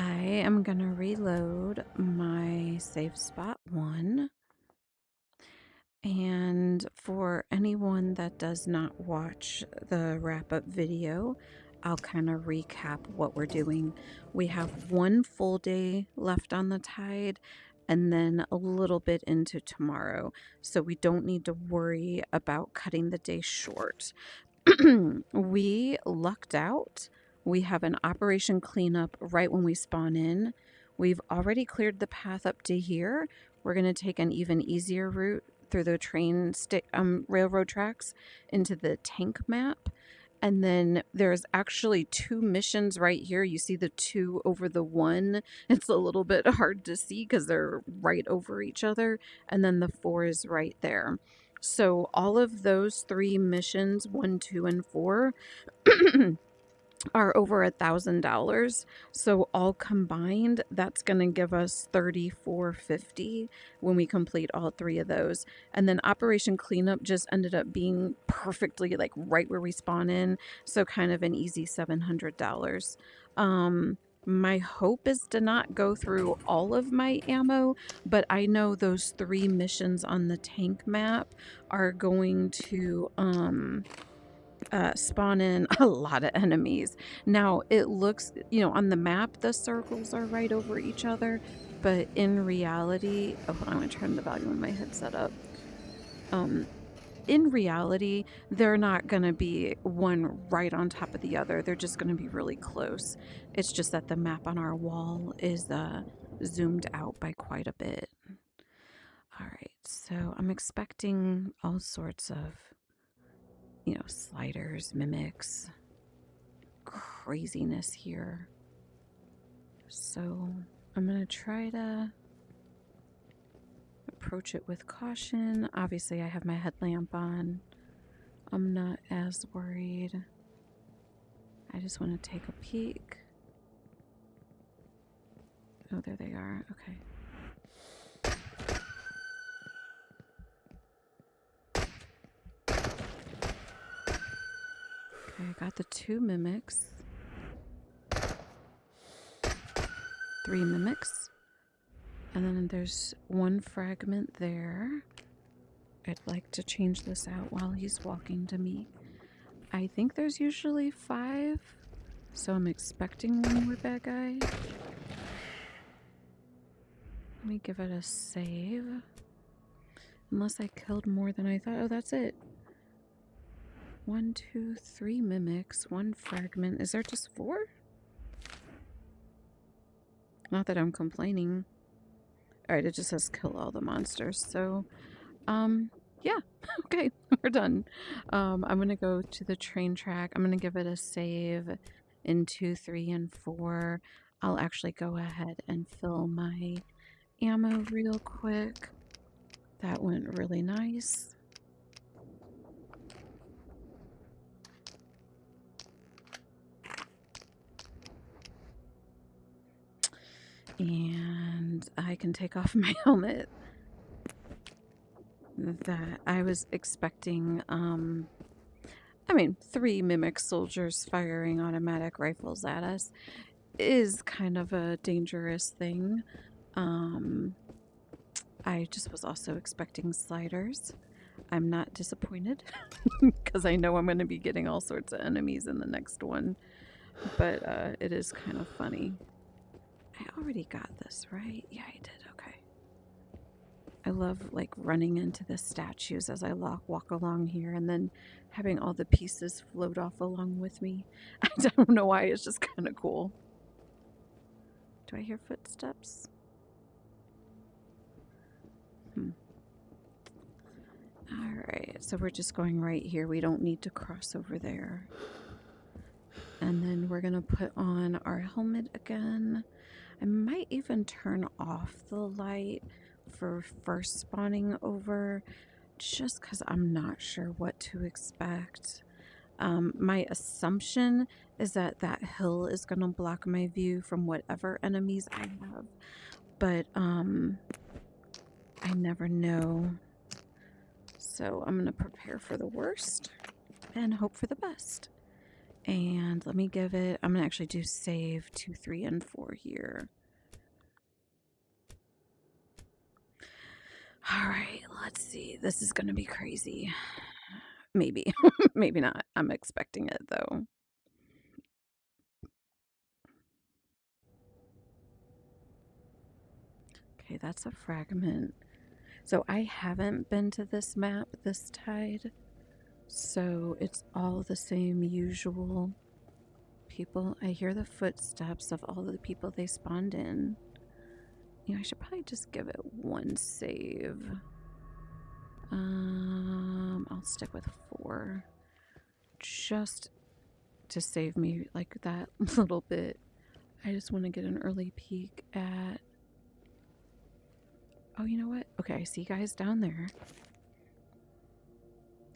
I am gonna reload my save spot 1. And for anyone that does not watch the wrap-up video, I'll kind of recap what we're doing. We have 1 full day left on the tide and then a little bit into tomorrow. So we don't need to worry about cutting the day short. We lucked out. We have an operation cleanup right when we spawn in. We've already cleared the path up to here. We're going to take an even easier route through the railroad tracks into the tank map. And then there's actually 2 missions right here. You see the 2 over the 1. It's a little bit hard to see because they're right over each other. And then the 4 is right there. So all of those 3 missions, 1, 2, and 4, are over $1,000. So all combined, that's going to give us $3,450 when we complete all 3 of those. And then Operation Cleanup just ended up being perfectly like right where we spawn in. So kind of an easy $700. My hope is to not go through all of my ammo, but I know those 3 missions on the tank map are going to spawn in a lot of enemies. Now it looks, on the map the circles are right over each other, but in reality, oh, I'm gonna turn the volume of my headset up. In reality, they're not gonna be one right on top of the other. They're just gonna be really close. It's just that the map on our wall is zoomed out by quite a bit. All right, so I'm expecting all sorts of sliders, mimics, craziness here. So I'm going to try to approach it with caution. Obviously, I have my headlamp on. I'm not as worried. I just want to take a peek. Oh, there they are. Okay. Okay, I got the 2 mimics. 3 mimics. And then there's 1 fragment there. I'd like to change this out while he's walking to me. I think there's usually 5, so I'm expecting 1 more bad guy. Let me give it a save. Unless I killed more than I thought. Oh, that's it. 1, 2, 3 mimics, 1 fragment. Is there just 4? Not that I'm complaining. Alright, it just says kill all the monsters. So, yeah. Okay, we're done. I'm gonna go to the train track. I'm gonna give it a save in 2, 3, and 4. I'll actually go ahead and fill my ammo real quick. That went really nice. And I can take off my helmet. That I was expecting, 3 mimic soldiers firing automatic rifles at us is kind of a dangerous thing. I just was also expecting sliders. I'm not disappointed because I know I'm going to be getting all sorts of enemies in the next one. But it is kind of funny. I already got this, right? Yeah, I did. Okay. I love like running into the statues as I walk along here and then having all the pieces float off along with me. I don't know why, it's just kind of cool. Do I hear footsteps? Alright, so we're just going right here. We don't need to cross over there. And then we're going to put on our helmet again. I might even turn off the light for first spawning over, just because I'm not sure what to expect. My assumption is that that hill is going to block my view from whatever enemies I have, but I never know. So I'm going to prepare for the worst and hope for the best. And let me give it, I'm going to actually do save 2, 3, and 4 here. All right, let's see. This is going to be crazy. Maybe. Maybe not. I'm expecting it, though. Okay, that's a fragment. So I haven't been to this map this tide. So it's all the same usual people. I hear the footsteps of all the people they spawned in. You know, I should probably just give it 1 save. I'll stick with 4. Just to save me like that little bit. I just want to get an early peek at... Oh, you know what? Okay, I see guys down there.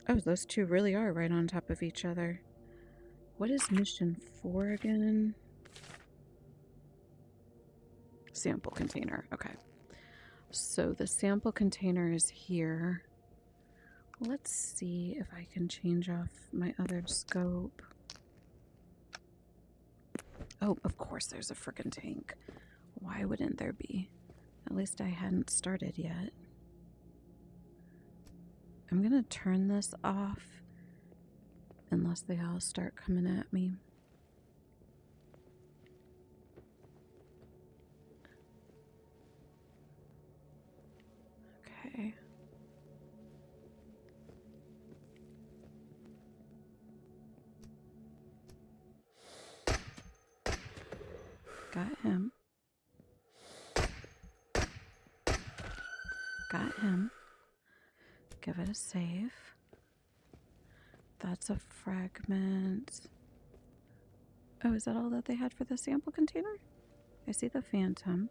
Oh, those two really are right on top of each other. What is mission 4 again? Sample container. Okay. So the sample container is here. Let's see if I can change off my other scope. Oh, of course there's a frickin' tank. Why wouldn't there be? At least I hadn't started yet. I'm gonna turn this off unless they all start coming at me. Okay. Got him. Got him. Give it a save. That's a fragment. Oh, is that all that they had for the sample container? I see the phantom.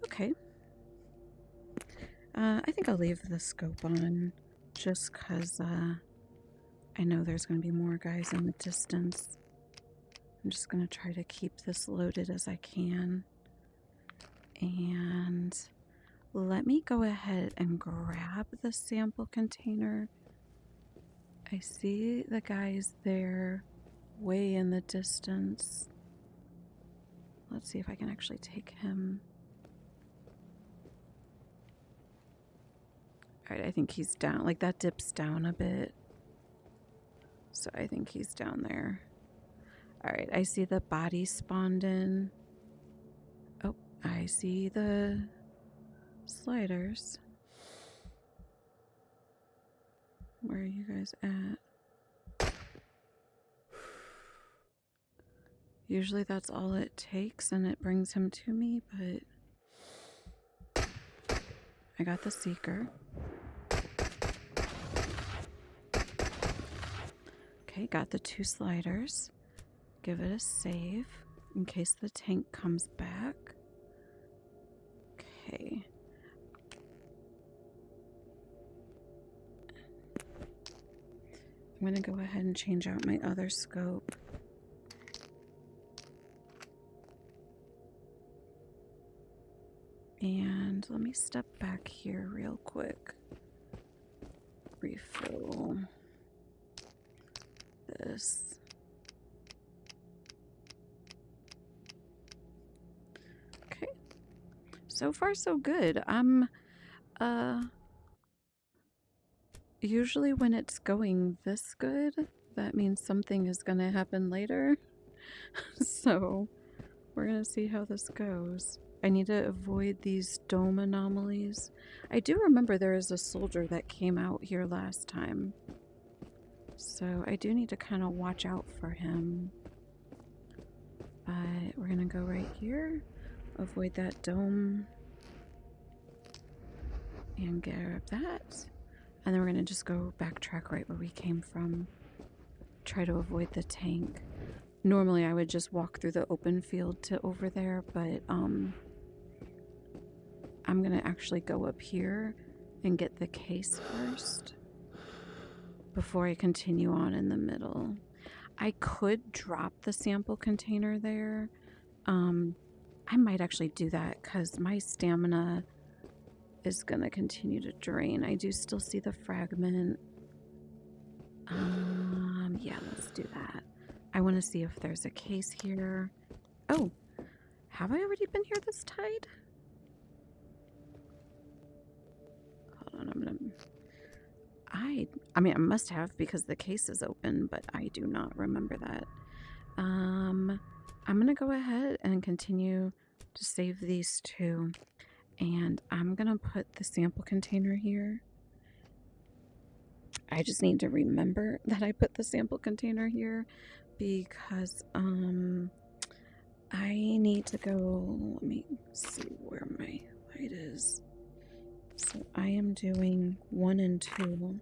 Okay. I think I'll leave the scope on just because I know there's going to be more guys in the distance. I'm just going to try to keep this loaded as I can. And let me go ahead and grab the sample container. I see the guys there way in the distance. Let's see if I can actually take him. Alright, I think he's down. Like, that dips down a bit. So I think he's down there. Alright, I see the body spawned in. Oh, I see the sliders. Where are you guys at? Usually that's all it takes and it brings him to me, but I got the seeker. Okay, got the 2 sliders. Give it a save in case the tank comes back. Okay. I'm going to go ahead and change out my other scope. And let me step back here real quick. Refill this. Okay. So far so good. I'm usually when it's going this good, that means something is going to happen later. So we're going to see how this goes. I need to avoid these dome anomalies. I do remember there is a soldier that came out here last time. So I do need to kind of watch out for him. But we're going to go right here. Avoid that dome. And grab that. And then we're going to just go backtrack right where we came from. Try to avoid the tank. Normally I would just walk through the open field to over there, but I'm going to actually go up here and get the case first before I continue on in the middle. I could drop the sample container there. I might actually do that because my stamina is going to continue to drain. I do still see the fragment. Yeah, let's do that. I want to see if there's a case here. Oh, have I already been here this tide? Hold on, I mean, I must have because the case is open, but I do not remember that. I'm gonna go ahead and continue to save these two, and I'm gonna put the sample container here. I just need to remember that I put the sample container here because I need to go. Let me see where my light is. So I am doing 1 and 2.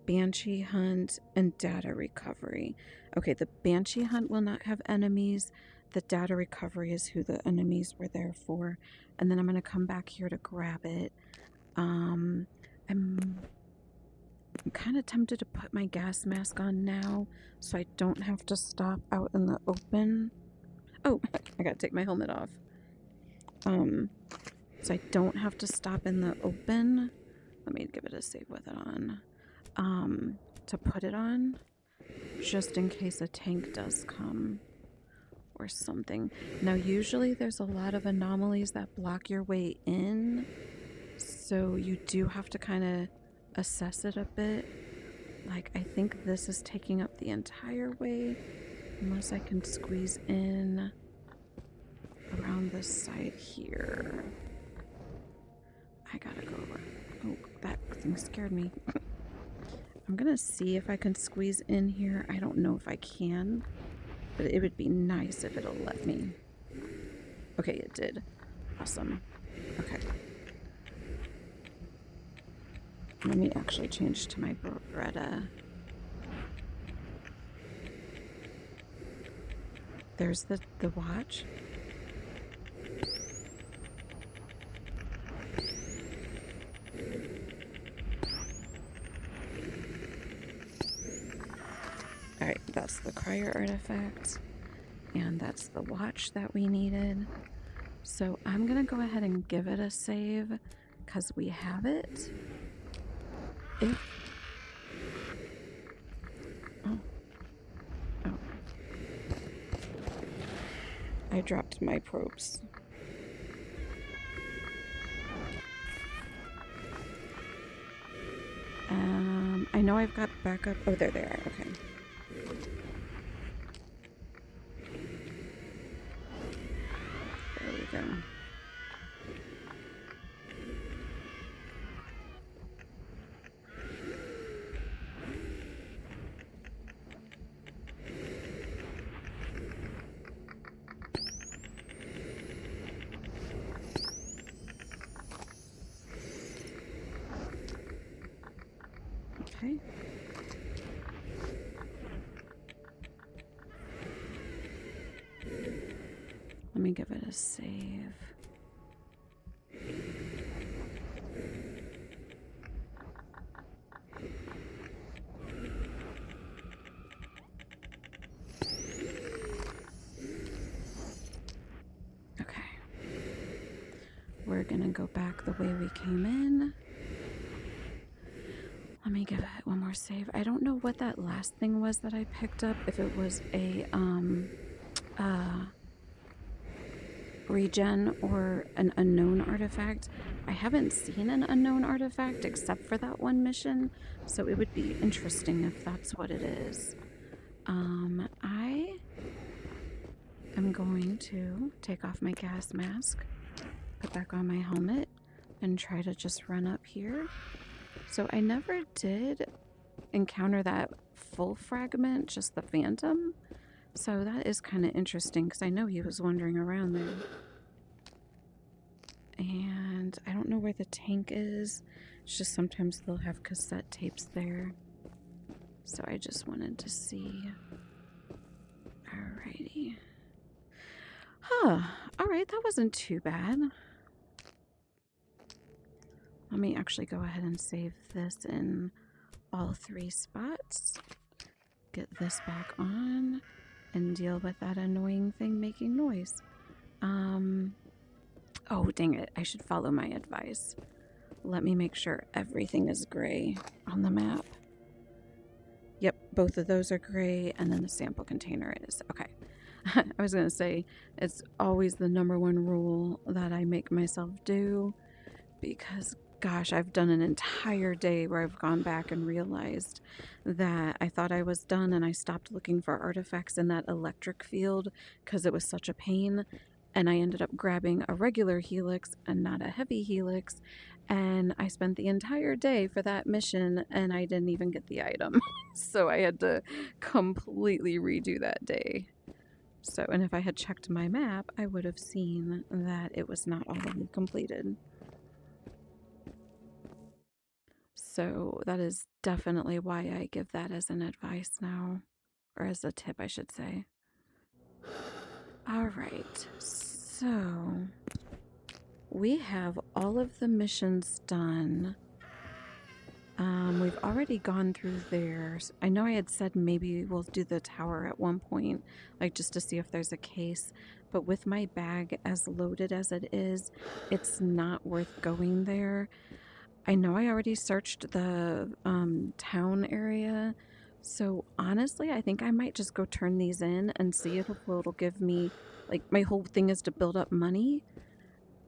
Banshee hunt and data recovery. Okay, the Banshee hunt will not have enemies. The data recovery is who the enemies were there for. And then I'm going to come back here to grab it. I'm kind of tempted to put my gas mask on now so I don't have to stop out in the open. Oh, I gotta take my helmet off. So I don't have to stop in the open. Let me give it a save with it on. To put it on, just in case a tank does come or something. Now, usually there's a lot of anomalies that block your way in, so you do have to kind of assess it a bit. Like, I think this is taking up the entire way, unless I can squeeze in around this side here. I gotta go over. Oh, that thing scared me. I'm gonna see if I can squeeze in here. I don't know if I can, but it would be nice if it'll let me. Okay, it did. Awesome. Okay. Let me actually change to my Beretta. There's the watch. Alright, that's the crier artifact. And that's the watch that we needed. So I'm gonna go ahead and give it a save because we have it. Oh. I dropped my probes. I know I've got backup. Oh, there they are. Okay. There we go. Okay. Let me give it a save. Okay. We're gonna go back the way we came in. Let me give it one more save. I don't know what that last thing was that I picked up. If it was a regen or an unknown artifact. I haven't seen an unknown artifact except for that one mission, so it would be interesting if that's what it is. I am going to take off my gas mask, put back on my helmet, and try to just run up here. So I never did encounter that full fragment, just the phantom. So that is kind of interesting because I know he was wandering around there. And I don't know where the tank is. It's just sometimes they'll have cassette tapes there. So I just wanted to see. Alrighty. Huh. Alright, that wasn't too bad. Let me actually go ahead and save this in all 3 spots. Get this back on. And deal with that annoying thing making noise. Oh, dang it. I should follow my advice. Let me make sure everything is gray on the map. Yep, both of those are gray, and then the sample container is. Okay. I was going to say, it's always the #1 rule that I make myself do, because gosh, I've done an entire day where I've gone back and realized that I thought I was done and I stopped looking for artifacts in that electric field because it was such a pain. And I ended up grabbing a regular helix and not a heavy helix. And I spent the entire day for that mission and I didn't even get the item. So I had to completely redo that day. So, and if I had checked my map, I would have seen that it was not all the way completed. So that is definitely why I give that as an advice now, or as a tip, I should say. All right, so we have all of the missions done. We've already gone through theirs. I know I had said maybe we'll do the tower at one point, like just to see if there's a case, but with my bag as loaded as it is, it's not worth going there. I know I already searched the town area, so honestly, I think I might just go turn these in and see if it'll give me, like, my whole thing is to build up money,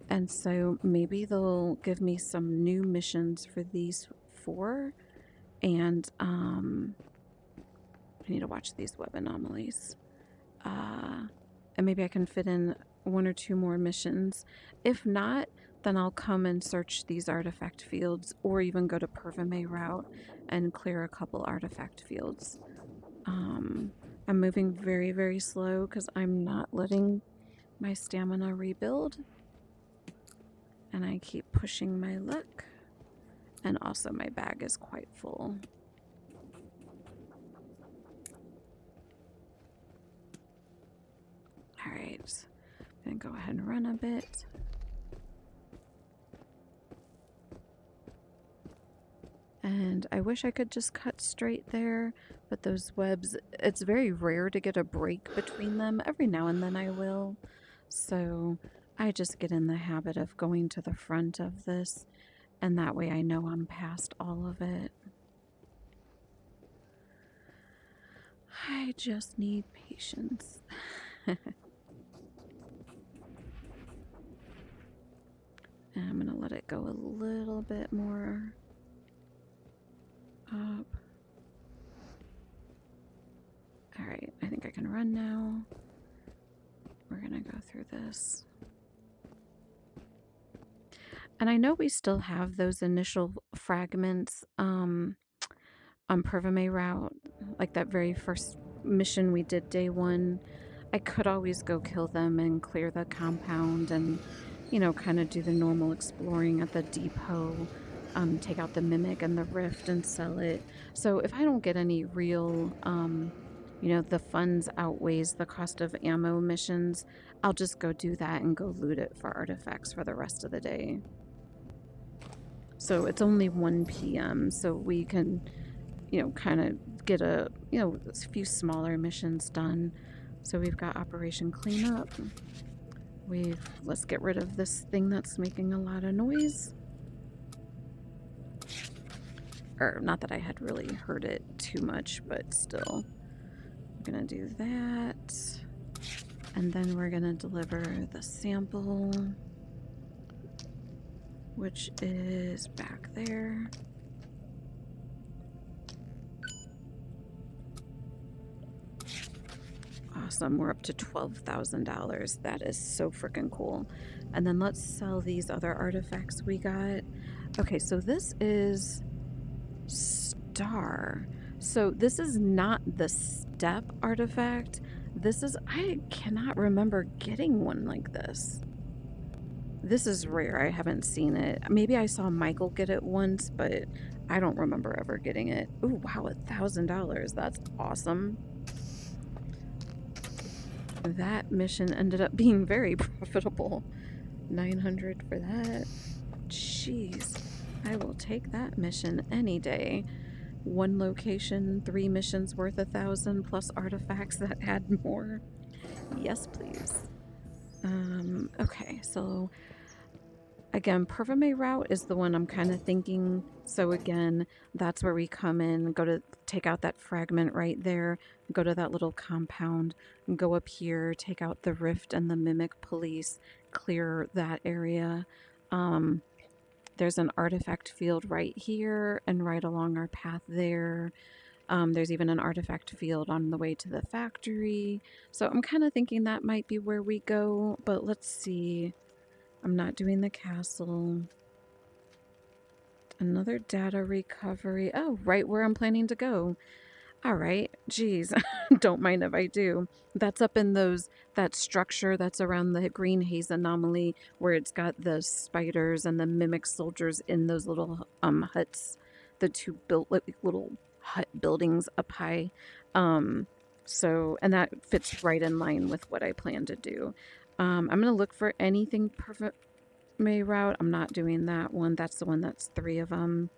and so maybe they'll give me some new missions for these 4, and I need to watch these web anomalies. And maybe I can fit in 1 or 2 more missions. If not, then I'll come and search these artifact fields, or even go to PCVR route and clear a couple artifact fields. I'm moving very, very slow because I'm not letting my stamina rebuild. And I keep pushing my luck. And also my bag is quite full. Alright, I'm gonna go ahead and run a bit. And I wish I could just cut straight there, but those webs, it's very rare to get a break between them. Every now and then I will. So I just get in the habit of going to the front of this, and that way I know I'm past all of it. I just need patience. And I'm gonna let it go a little bit more up. Alright, I think I can run now. We're gonna go through this. And I know we still have those initial fragments on PCVR route, like that very first mission we did day 1. I could always go kill them and clear the compound and, you know, kind of do the normal exploring at the depot, take out the mimic and the rift and sell it. So if I don't get any real, you know, the funds outweighs the cost of ammo missions, I'll just go do that and go loot it for artifacts for the rest of the day. So it's only 1 p.m. so we can, you know, kind of get a, you know, a few smaller missions done. So we've got Operation Cleanup. Let's get rid of this thing that's making a lot of noise. Or not that I had really heard it too much, but still. I'm gonna do that. And then we're gonna deliver the sample, which is back there. Awesome, we're up to $12,000. That is so freaking cool. And then let's sell these other artifacts we got. Okay, so this is Star. So this is not the step artifact. This is, I cannot remember getting one like this. This is rare, I haven't seen it. Maybe I saw Michael get it once, but I don't remember ever getting it. Oh wow, $1,000, that's awesome. That mission ended up being very profitable. 900 for that. Jeez, I will take that mission any day. 1 location, 3 missions worth 1,000 plus artifacts that add more. Yes, please. Okay, so Again, Pervame route is the one I'm kind of thinking. So again, that's where we come in, go to take out that fragment right there, go to that little compound, go up here, take out the rift and the mimic police, clear that area. There's an artifact field right here and right along our path there. There's even an artifact field on the way to the factory. So I'm kind of thinking that might be where we go, but let's see. I'm not doing the castle. Another data recovery. Oh, right where I'm planning to go. All right. Geez, don't mind if I do. That's up in that structure that's around the green haze anomaly where it's got the spiders and the mimic soldiers in those little huts. The two built little hut buildings up high. So, and that fits right in line with what I plan to do. I'm going to look for anything perfect May route. I'm not doing that one. That's the one that's 3 of them.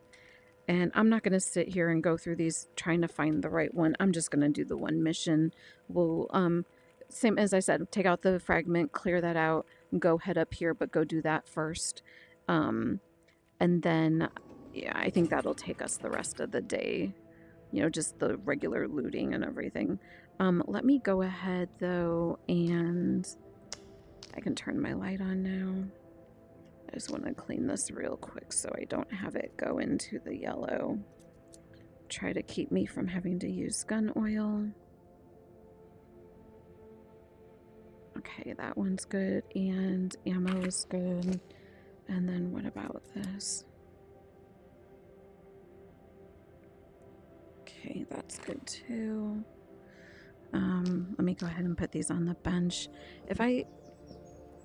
And I'm not going to sit here and go through these trying to find the right one. I'm just going to do the one mission. We'll, same as I said, take out the fragment, clear that out, go head up here, but go do that first. And then, yeah, I think that'll take us the rest of the day. You know, just the regular looting and everything. Let me go ahead, though, and I can turn my light on now. I just want to clean this real quick so I don't have it go into the yellow. Try to keep me from having to use gun oil. Okay, that one's good, and ammo is good. And then what about this? Okay, that's good too. Let me go ahead and put these on the bench. If I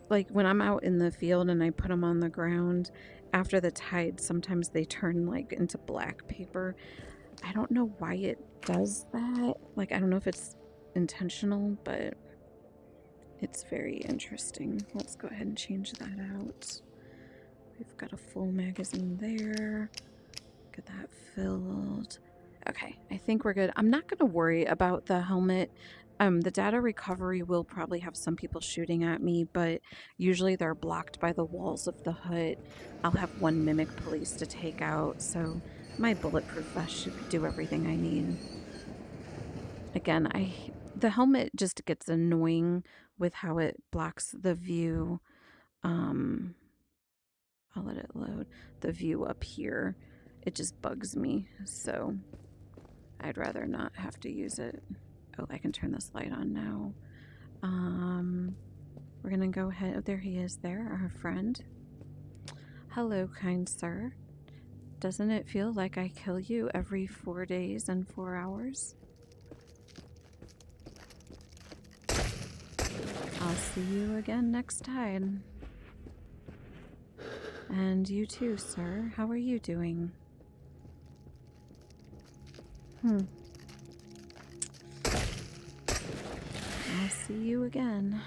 like when I'm out in the field and I put them on the ground after the tide, sometimes they turn like into black paper. I don't know why it does that. Like, I don't know if it's intentional, but it's very interesting. Let's go ahead and change that out. We've got a full magazine there. Get that filled. Okay, I think we're good. I'm not going to worry about the helmet. The data recovery will probably have some people shooting at me, but usually they're blocked by the walls of the hut. I'll have one mimic police to take out, so my bulletproof vest should do everything I need. Again, the helmet just gets annoying with how it blocks the view. I'll let it load. The view up here, it just bugs me, so I'd rather not have to use it. Oh, I can turn this light on now. We're gonna go ahead. Oh, there he is there, our friend. Hello, kind sir. Doesn't it feel like I kill you every 4 days and 4 hours? I'll see you again next time. And you too, sir. How are you doing? I'll see you again.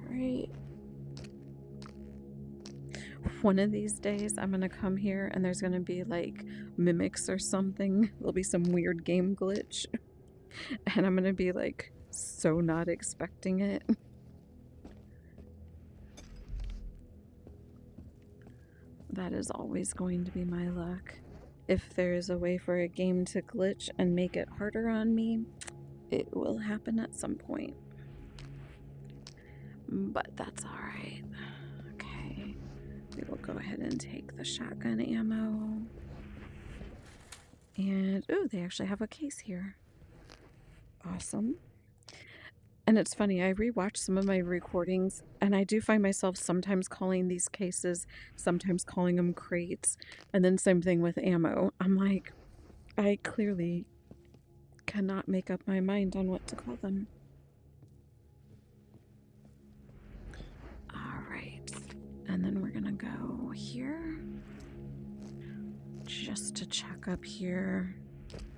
Alright. One of these days, I'm gonna come here and there's gonna be like mimics or something. There'll be some weird game glitch. And I'm gonna be like so not expecting it. That is always going to be my luck. If there's a way for a game to glitch and make it harder on me, it will happen at some point. But that's alright. Okay. We will go ahead and take the shotgun ammo. And, ooh, they actually have a case here. Awesome. And it's funny, I rewatched some of my recordings, and I do find myself sometimes calling these cases, sometimes calling them crates, and then same thing with ammo. I'm like, I clearly cannot make up my mind on what to call them. Alright, and then we're gonna go here, just to check up here.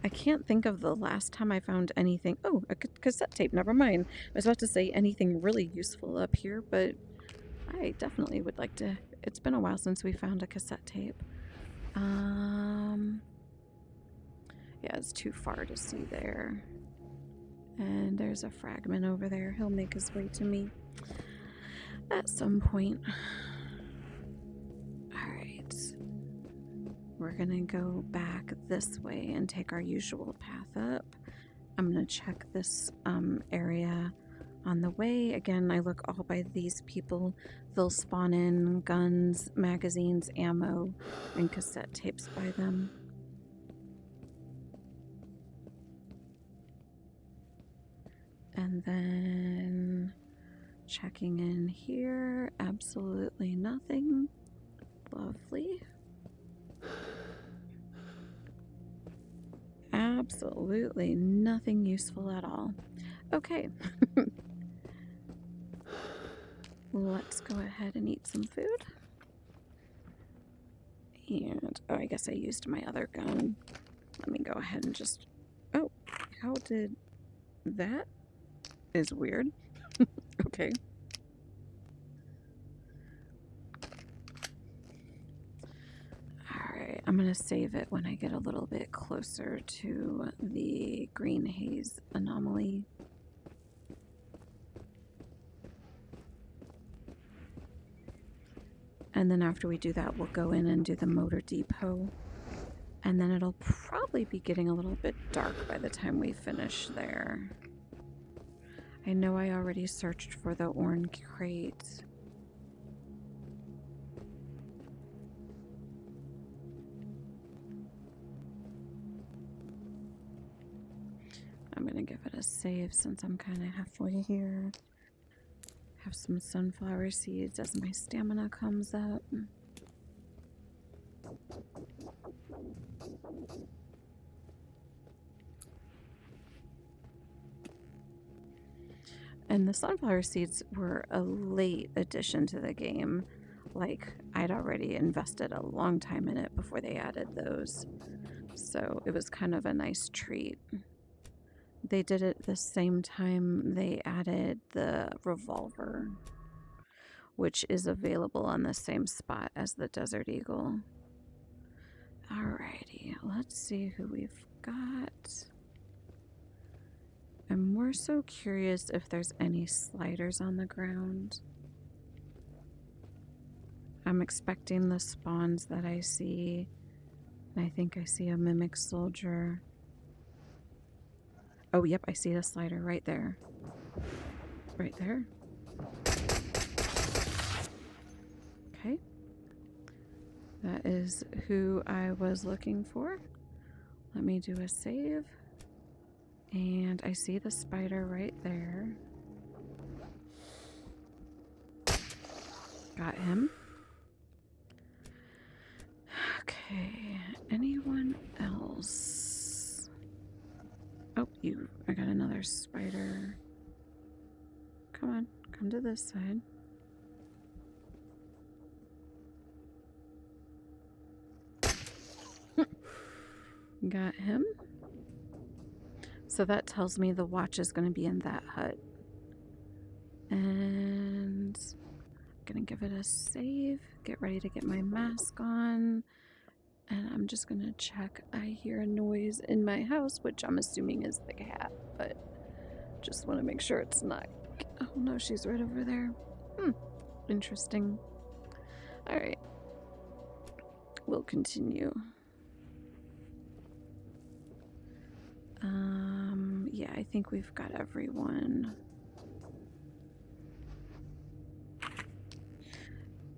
I can't think of the last time I found anything. Oh, a cassette tape. Never mind. I was about to say anything really useful up here, but I definitely would like to. It's been a while since we found a cassette tape. Yeah, it's too far to see there. And there's a fragment over there. He'll make his way to me at some point. we're gonna go back this way and take our usual path up. I'm gonna check this area on the way. Again, I look all by these people. They'll spawn in guns, magazines, ammo, and cassette tapes by them. And then checking in here, absolutely nothing. Lovely. Absolutely nothing useful at all. Okay. Let's go ahead and eat some food. And, oh, I guess I used my other gun. Let me go ahead and just... Oh, how did... That is weird. Okay. Alright, I'm gonna save it when I get a little bit closer to the green haze anomaly. And then after we do that, we'll go in and do the motor depot. And then it'll probably be getting a little bit dark by the time we finish there. I know I already searched for the orange crate. I'm gonna give it a save since I'm kind of halfway here. Have some sunflower seeds as my stamina comes up. And the sunflower seeds were a late addition to the game. Like, I'd already invested a long time in it before they added those. So it was kind of a nice treat. They did it the same time they added the revolver, which is available on the same spot as the Desert Eagle. Alrighty, let's see who we've got. I'm more so curious if there's any sliders on the ground. I'm expecting the spawns that I see. I think I see a mimic soldier. Oh, yep, I see a slider right there. Right there. Okay. That is who I was looking for. Let me do a save. And I see the spider right there. Got him. Okay, anyone else? Oh, I got another spider. Come on, come to this side. Got him. So that tells me the watch is going to be in that hut. And I'm going to give it a save. Get ready to get my mask on. And I'm just going to check. I hear a noise in my house, which I'm assuming is the cat. But just want to make sure it's not. Oh no, she's right over there. Interesting. Alright. We'll continue. Yeah, I think we've got everyone.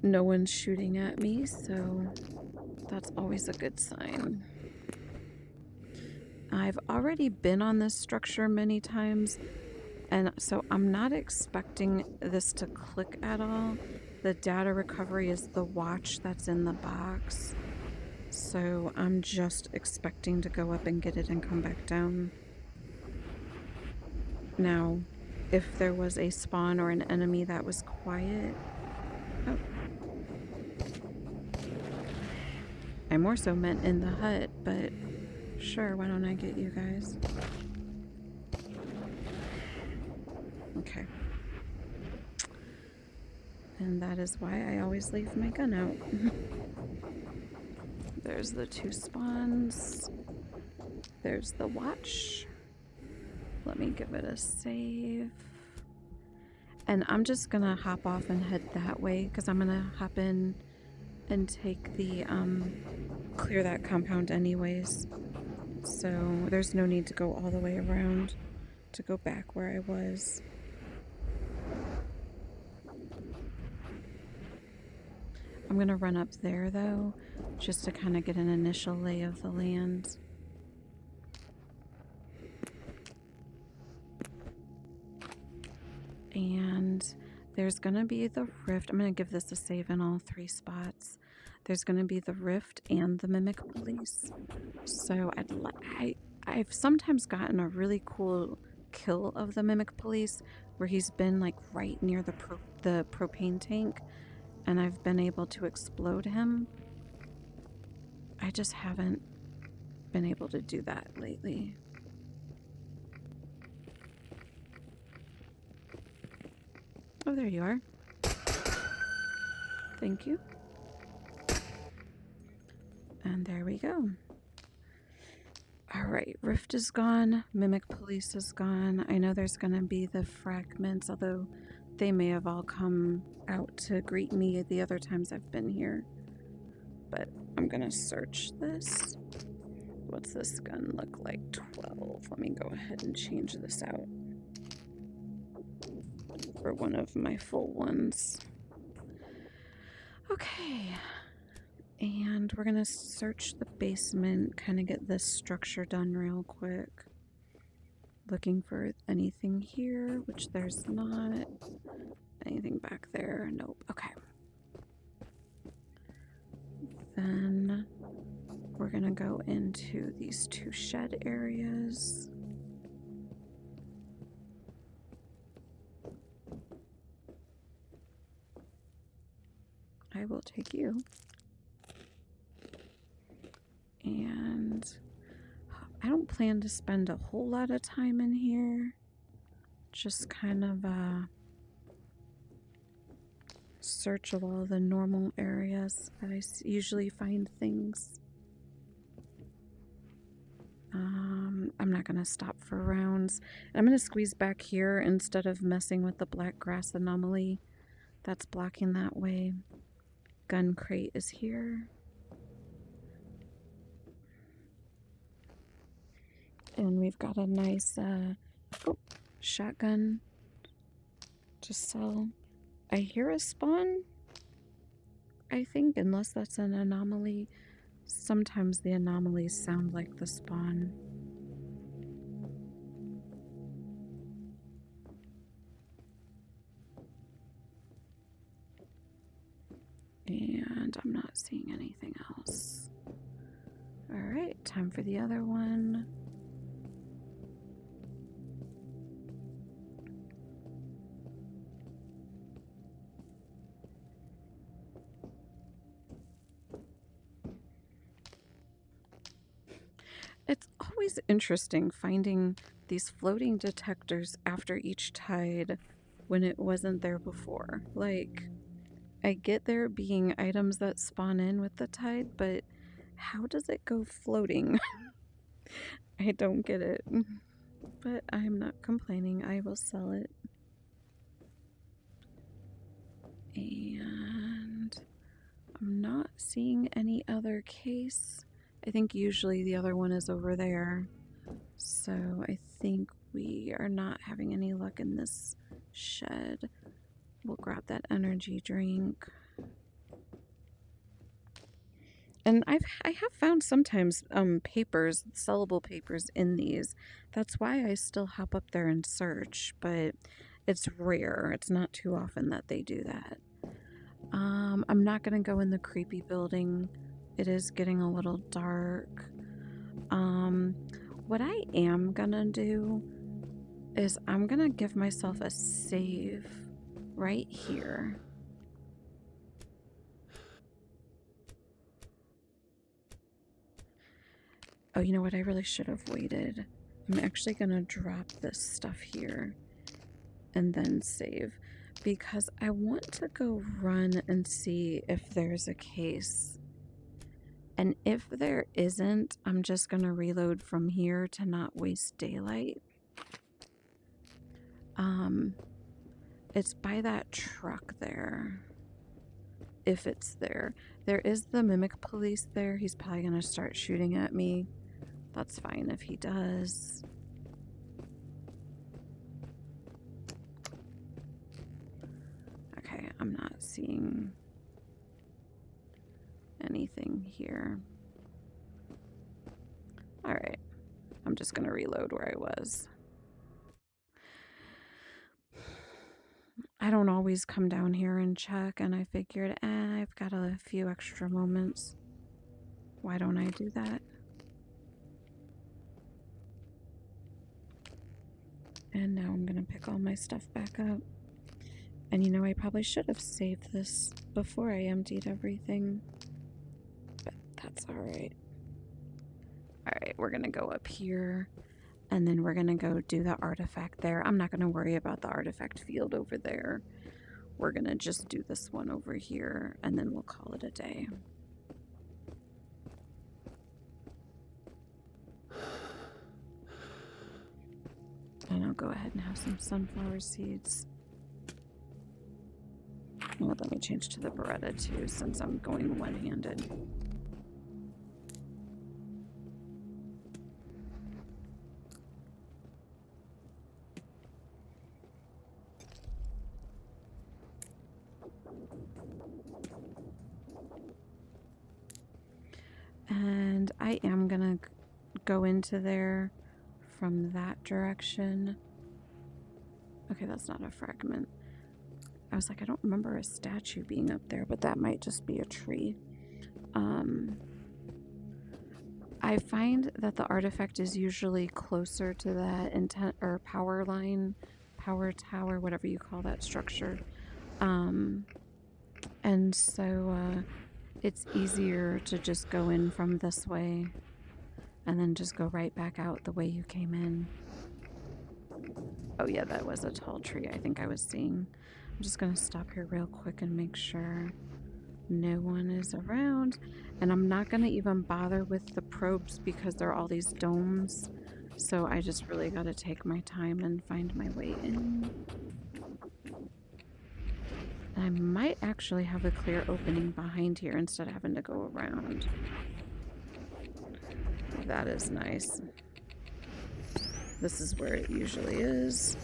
No one's shooting at me, so that's always a good sign. I've already been on this structure many times, and so I'm not expecting this to click at all. The data recovery is the watch that's in the box, so I'm just expecting to go up and get it and come back down. Now, if there was a spawn or an enemy that was quiet... Oh. I more so meant in the hut, but sure, why don't I get you guys? Okay. And that is why I always leave my gun out. There's the 2 spawns. There's the watch. Let me give it a save. And I'm just gonna hop off and head that way because I'm gonna hop in and take the clear that compound anyways. So there's no need to go all the way around to go back where I was. I'm gonna run up there though, just to kind of get an initial lay of the land. And there's gonna be the rift. I'm gonna give this a save in all 3 spots. There's gonna be the rift and the mimic police. So I've sometimes gotten a really cool kill of the mimic police where he's been like right near the propane tank, and I've been able to explode him. I just haven't been able to do that lately. Oh, there you are. Thank you. And there we go. Alright, Rift is gone. Mimic Police is gone. I know there's gonna be the fragments, although they may have all come out to greet me the other times I've been here. But I'm gonna search this. What's this gun look like? 12. Let me go ahead and change this out for one of my full ones. Okay. And we're gonna search the basement, kind of get this structure done real quick. Looking for anything here, which there's not. Anything back there? Nope. Okay. Then we're gonna go into these 2 shed areas. I will take you. And I don't plan to spend a whole lot of time in here. Just kind of search of all the normal areas that I usually find things. I'm not going to stop for rounds. I'm going to squeeze back here instead of messing with the black grass anomaly that's blocking that way. Gun crate is here. And we've got a nice shotgun to sell. I hear a spawn, I think, unless that's an anomaly. Sometimes the anomalies sound like the spawn. And I'm not seeing anything else. Alright, time for the other one. It's always interesting finding these floating detectors after each tide when it wasn't there before. Like, I get there being items that spawn in with the tide, but how does it go floating? I don't get it. But I'm not complaining. I will sell it. And I'm not seeing any other case. I think usually the other one is over there. So I think we are not having any luck in this shed. We'll grab that energy drink. And I have found sometimes papers, sellable papers in these. That's why I still hop up there and search, but it's rare. It's not too often that they do that. I'm not gonna go in the creepy building. It is getting a little dark. What I am gonna do is I'm gonna give myself a save right here. Oh, you know what? I really should have waited. I'm actually gonna drop this stuff here and then save because I want to go run and see if there's a case. And if there isn't, I'm just gonna reload from here to not waste daylight. It's by that truck there. if it's there. There is the mimic police there. He's probably going to start shooting at me. That's fine if he does. Okay, I'm not seeing anything here. All right, I'm just going to reload where I was. I don't always come down here and check, and I figured, I've got a few extra moments. Why don't I do that? And now I'm gonna pick all my stuff back up. And you know, I probably should have saved this before I emptied everything. But that's alright. Alright, we're gonna go up here. And then we're gonna go do the artifact there. I'm not gonna worry about the artifact field over there. We're gonna just do this one over here, and then we'll call it a day. And I'll go ahead and have some sunflower seeds. Well, let me change to the Beretta too, since I'm going one-handed. And I am gonna go into there from that direction. Okay, that's not a fragment. I was like, I don't remember a statue being up there, but that might just be a tree. I find that the artifact is usually closer to that intent or power line, power tower, whatever you call that structure. And so it's easier to just go in from this way and then just go right back out the way you came in. Oh yeah, that was a tall tree I think I was seeing. I'm just gonna stop here real quick and make sure no one is around. And I'm not gonna even bother with the probes because there are all these domes. So I just really gotta take my time and find my way in. I might actually have a clear opening behind here instead of having to go around. That is nice. This is where it usually is.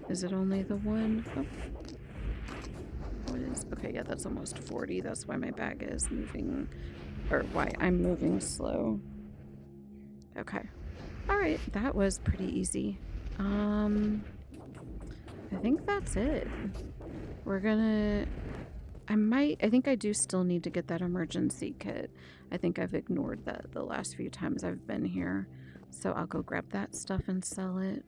Is it only the one? Oh. What is? Okay, yeah, that's almost 40. That's why my bag is moving, or why I'm moving slow. Okay. All right, that was pretty easy. I think that's it. We're gonna... I think I do still need to get that emergency kit. I think I've ignored that the last few times I've been here. So I'll go grab that stuff and sell it.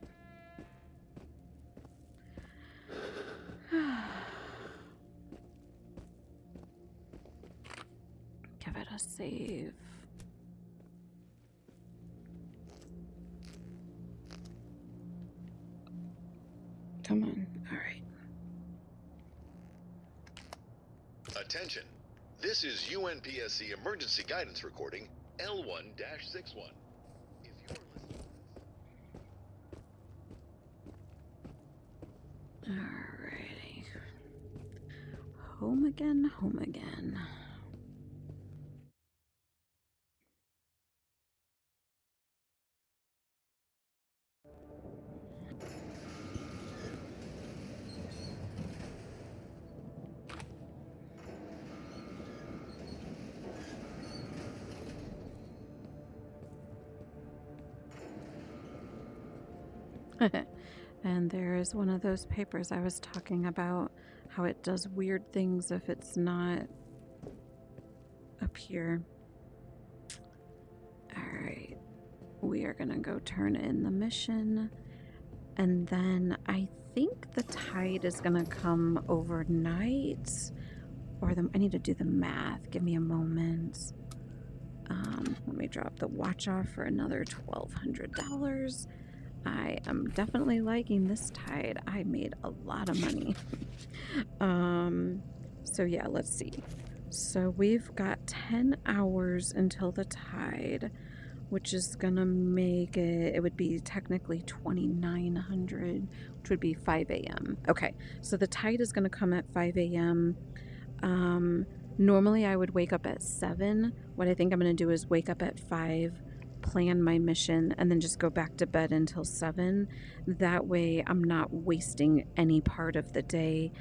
Give it a save. Come on. All right. Attention. This is UNPSC emergency guidance recording L1-61. If you're listening. Alrighty. Home again, home again. And there is one of those papers I was talking about, how it does weird things if it's not up here. Alright, we are gonna go turn in the mission, and then I think the tide is gonna come overnight, or I need to do the math. Give me a moment. Let me drop the watch off for another $1,200. I am definitely liking this tide. I made a lot of money. So yeah, let's see. So we've got 10 hours until the tide, which is gonna make it would be technically 2,900, which would be 5 a.m. Okay, so the tide is gonna come at 5 a.m. Um, Normally I would wake up at 7. What I think I'm going to do is wake up at 5, plan my mission, and then just go back to bed until 7. That way I'm not wasting any part of the day.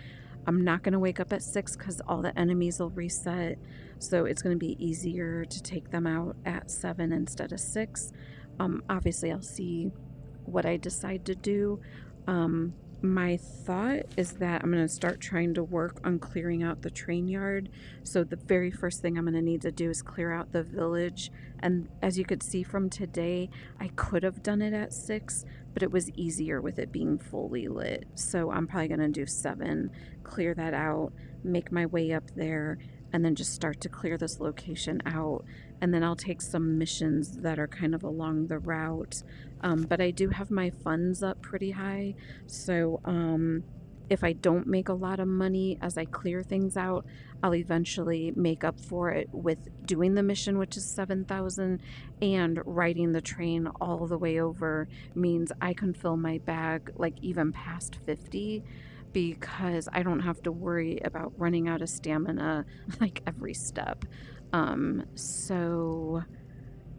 I'm not going to wake up at 6 because all the enemies will reset. So it's going to be easier to take them out at 7 instead of 6. Obviously, I'll see what I decide to do. My thought is that I'm going to start trying to work on clearing out the train yard. So the very first thing I'm going to need to do is clear out the village. And as you could see from today, I could have done it at 6, but it was easier with it being fully lit. So I'm probably going to do 7, clear that out, make my way up there, and then just start to clear this location out. And then I'll take some missions that are kind of along the route. But I do have my funds up pretty high. So if I don't make a lot of money as I clear things out, I'll eventually make up for it with doing the mission, which is 7,000, and riding the train all the way over means I can fill my bag like even past 50 because I don't have to worry about running out of stamina like every step. So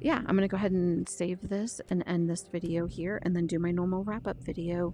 yeah, I'm going to go ahead and save this and end this video here and then do my normal wrap up video.